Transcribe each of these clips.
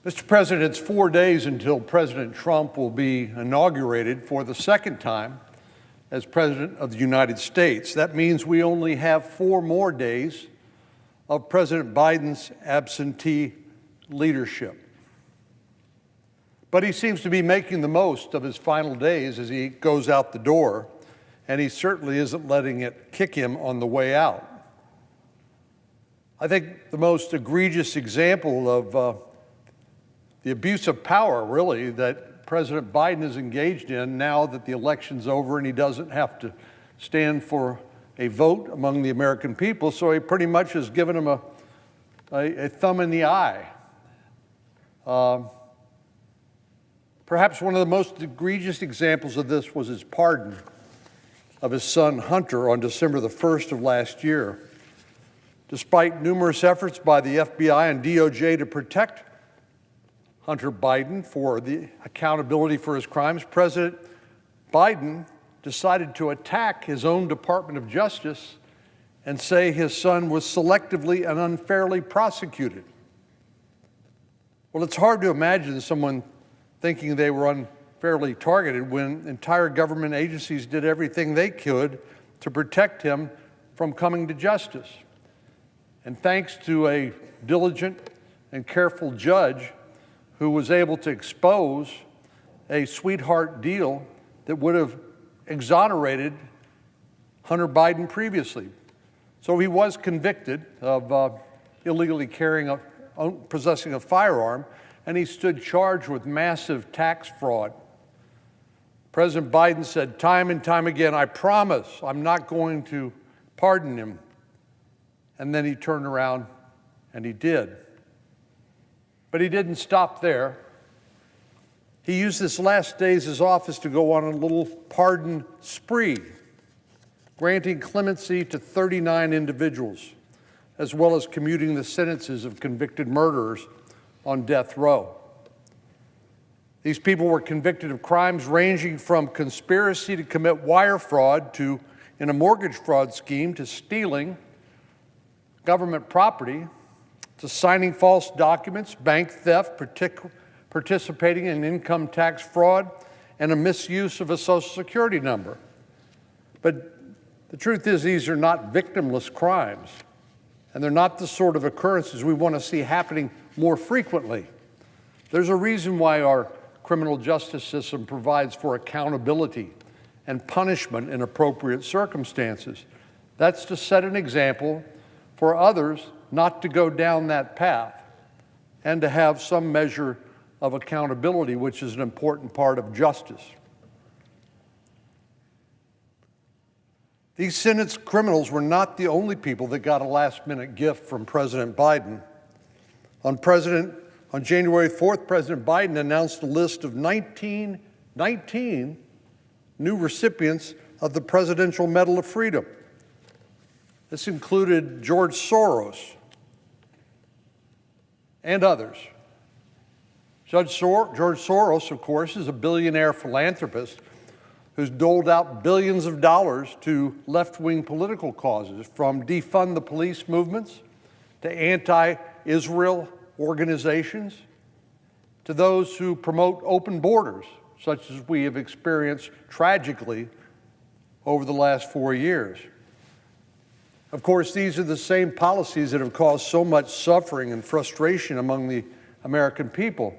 Mr. President, it's 4 days until President Trump will be inaugurated for the second time as President of the United States. That means we only have 4 more days of President Biden's absentee leadership. But he seems to be making the most of his final days as he goes out the door, and he certainly isn't letting it kick him on the way out. I think the most egregious example of the abuse of power, really, that President Biden is engaged in now that the election's over and he doesn't have to stand for a vote among the American people, so he pretty much has given him a thumb in the eye. Perhaps one of the most egregious examples of this was his pardon of his son Hunter on December the 1st of last year. Despite numerous efforts by the FBI and DOJ to protect Hunter Biden for the accountability for his crimes, President Biden decided to attack his own Department of Justice and say his son was selectively and unfairly prosecuted. Well, it's hard to imagine someone thinking they were unfairly targeted when entire government agencies did everything they could to protect him from coming to justice. And thanks to a diligent and careful judge who was able to expose a sweetheart deal that would have exonerated Hunter Biden previously. So he was convicted of illegally possessing a firearm, and he stood charged with massive tax fraud. President Biden said time and time again, "I promise I'm not going to pardon him." And then he turned around and he did. But he didn't stop there. He used his last days of office to go on a little pardon spree, granting clemency to 39 individuals, as well as commuting the sentences of convicted murderers on death row. These people were convicted of crimes ranging from conspiracy to commit wire fraud to, in a mortgage fraud scheme, to stealing government property, to signing false documents, bank theft, participating in income tax fraud, and a misuse of a Social Security number. But the truth is, these are not victimless crimes, and they're not the sort of occurrences we want to see happening more frequently. There's a reason why our criminal justice system provides for accountability and punishment in appropriate circumstances. That's to set an example for others not to go down that path and to have some measure of accountability, which is an important part of justice. These sentenced criminals were not the only people that got a last-minute gift from President Biden. On January 4th, President Biden announced a list of 19 new recipients of the Presidential Medal of Freedom. This included George Soros and others. George Soros, of course, is a billionaire philanthropist who's doled out billions of dollars to left-wing political causes, from defund the police movements to anti-Israel organizations to those who promote open borders, such as we have experienced tragically over the last 4 years. Of course, these are the same policies that have caused so much suffering and frustration among the American people,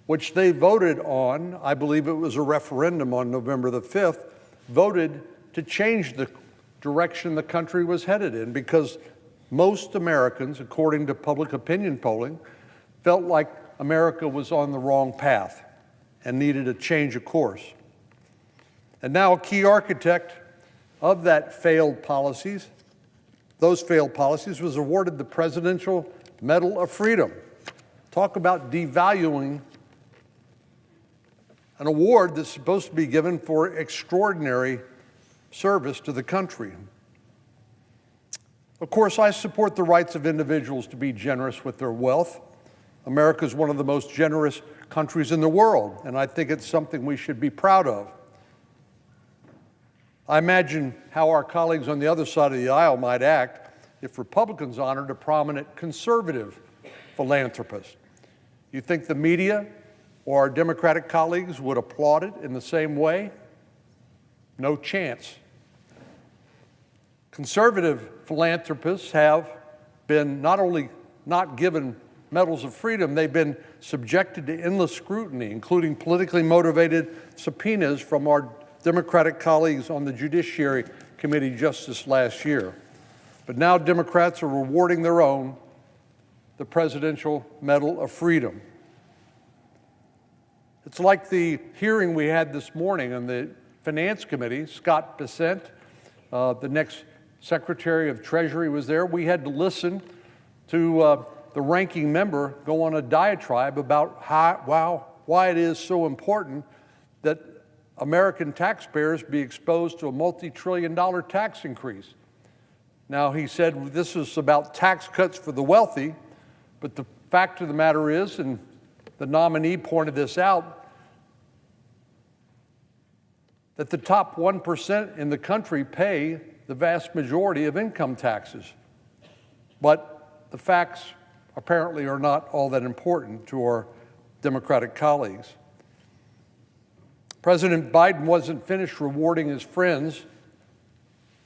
which they voted on. I believe it was a referendum on November the 5th, voted to change the direction the country was headed in, because most Americans, according to public opinion polling, felt like America was on the wrong path and needed a change of course. And now a key architect of those failed policies was awarded the Presidential Medal of Freedom. Talk about devaluing an award that's supposed to be given for extraordinary service to the country. Of course, I support the rights of individuals to be generous with their wealth. America is one of the most generous countries in the world, and I think it's something we should be proud of. I imagine how our colleagues on the other side of the aisle might act if Republicans honored a prominent conservative philanthropist. You think the media or our Democratic colleagues would applaud it in the same way? No chance. Conservative philanthropists have been not only not given medals of freedom, they've been subjected to endless scrutiny, including politically motivated subpoenas from our Democratic colleagues on the Judiciary Committee just this last year. But now Democrats are rewarding their own, the Presidential Medal of Freedom. It's like the hearing we had this morning on the Finance Committee. Scott Bessent, the next Secretary of Treasury, was there. We had to listen to the ranking member go on a diatribe about why it is so important that American taxpayers be exposed to a multi-trillion-dollar tax increase. Now, he said this is about tax cuts for the wealthy, but the fact of the matter is, and the nominee pointed this out, that the top 1% in the country pay the vast majority of income taxes. But the facts apparently are not all that important to our Democratic colleagues. President Biden wasn't finished rewarding his friends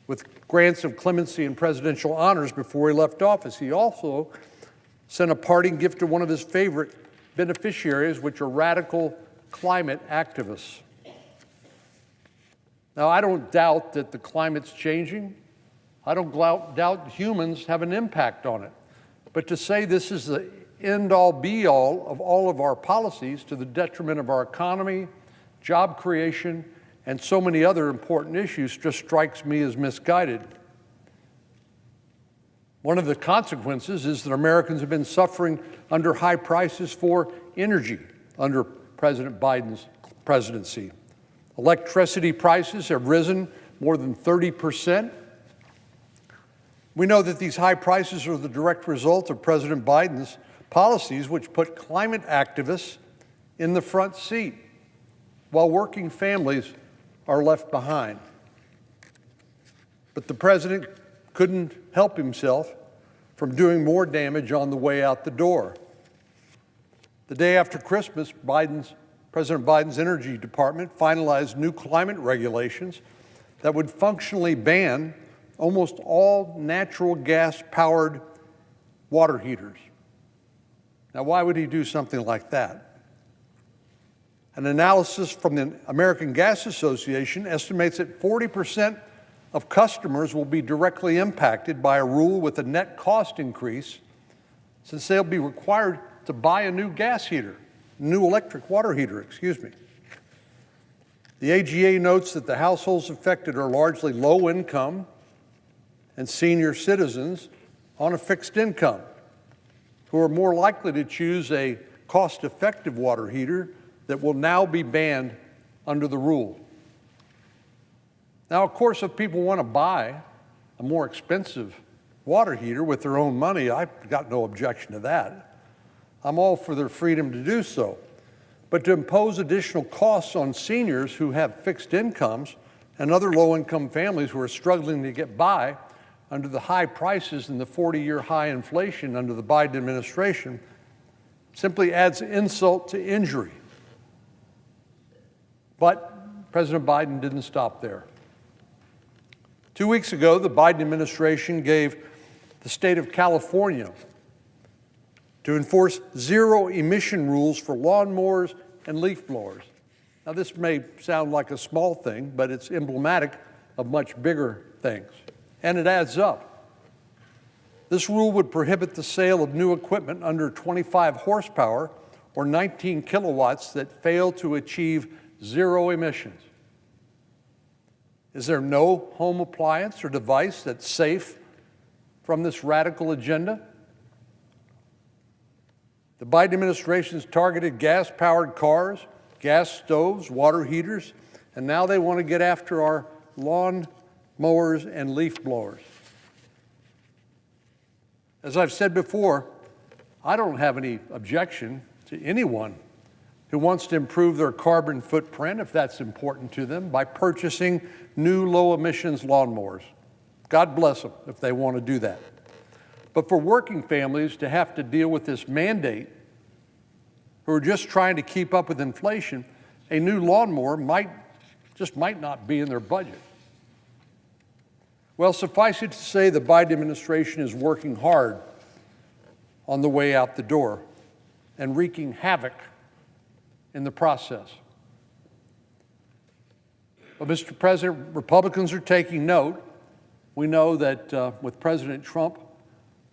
with grants of clemency and presidential honors before he left office. He also sent a parting gift to one of his favorite beneficiaries, which are radical climate activists. Now, I don't doubt that the climate's changing. I don't doubt humans have an impact on it. But to say this is the end-all, be-all of all of our policies to the detriment of our economy, job creation, and so many other important issues just strikes me as misguided. One of the consequences is that Americans have been suffering under high prices for energy under President Biden's presidency. Electricity prices have risen more than 30%. We know that these high prices are the direct result of President Biden's policies, which put climate activists in the front seat, while working families are left behind. But the president couldn't help himself from doing more damage on the way out the door. The day after Christmas, President Biden's Energy Department finalized new climate regulations that would functionally ban almost all natural gas-powered water heaters. Now, why would he do something like that? An analysis from the American Gas Association estimates that 40% of customers will be directly impacted by a rule with a net cost increase, since they'll be required to buy a new new electric water heater. The AGA notes that the households affected are largely low-income and senior citizens on a fixed income, who are more likely to choose a cost-effective water heater that will now be banned under the rule. Now, of course, if people want to buy a more expensive water heater with their own money, I've got no objection to that. I'm all for their freedom to do so. But to impose additional costs on seniors who have fixed incomes and other low-income families who are struggling to get by under the high prices and the 40-year high inflation under the Biden administration simply adds insult to injury. But President Biden didn't stop there. 2 weeks ago, the Biden administration gave the state of California to enforce zero-emission rules for lawnmowers and leaf blowers. Now, this may sound like a small thing, but it's emblematic of much bigger things, and it adds up. This rule would prohibit the sale of new equipment under 25 horsepower or 19 kilowatts that fail to achieve zero emissions. Is there no home appliance or device that's safe from this radical agenda? The Biden administration's targeted gas-powered cars, gas stoves, water heaters, and now they want to get after our lawn mowers and leaf blowers. As I've said before, I don't have any objection to anyone who wants to improve their carbon footprint, if that's important to them, by purchasing new low-emissions lawnmowers. God bless them if they want to do that. But for working families to have to deal with this mandate who are just trying to keep up with inflation, a new lawnmower might not be in their budget. Well, suffice it to say, the Biden administration is working hard on the way out the door and wreaking havoc in the process. But, Mr. President, Republicans are taking note. We know that with President Trump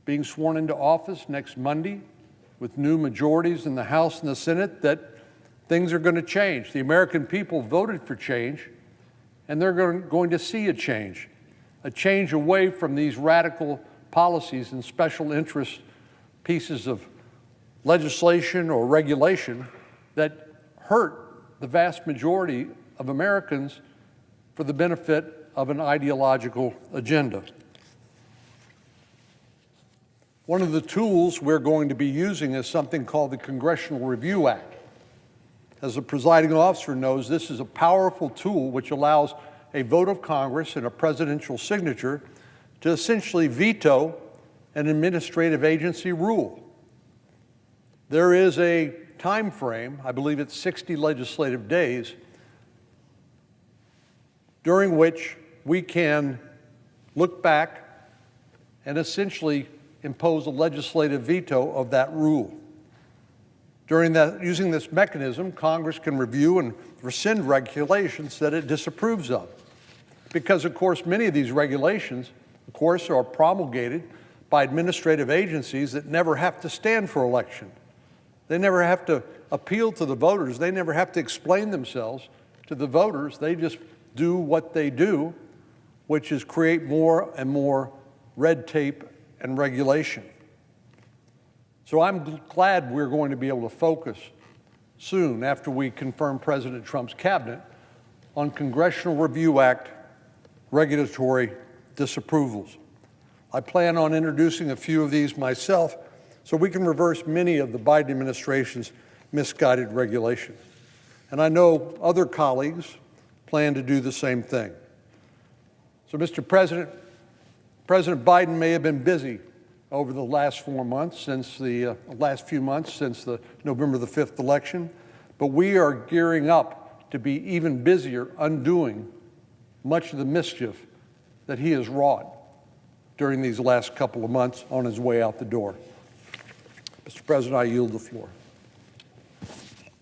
being sworn into office next Monday, with new majorities in the House and the Senate, that things are going to change. The American people voted for change, and they're going to see a change away from these radical policies and special interest pieces of legislation or regulation that hurt the vast majority of Americans for the benefit of an ideological agenda. One of the tools we're going to be using is something called the Congressional Review Act. As the presiding officer knows, this is a powerful tool which allows a vote of Congress and a presidential signature to essentially veto an administrative agency rule. There is a time frame, I believe it's 60 legislative days, during which we can look back and essentially impose a legislative veto of that rule. Using this mechanism, Congress can review and rescind regulations that it disapproves of. Because, of course, many of these regulations, of course, are promulgated by administrative agencies that never have to stand for election. They never have to appeal to the voters. They never have to explain themselves to the voters. They just do what they do, which is create more and more red tape and regulation. So I'm glad we're going to be able to focus soon, after we confirm President Trump's cabinet, on Congressional Review Act regulatory disapprovals. I plan on introducing a few of these myself so we can reverse many of the Biden administration's misguided regulations. And I know other colleagues plan to do the same thing. So, Mr. President, President Biden may have been busy over the last 4 months since the November the 5th election, but we are gearing up to be even busier undoing much of the mischief that he has wrought during these last couple of months on his way out the door. Mr. President, I yield the floor.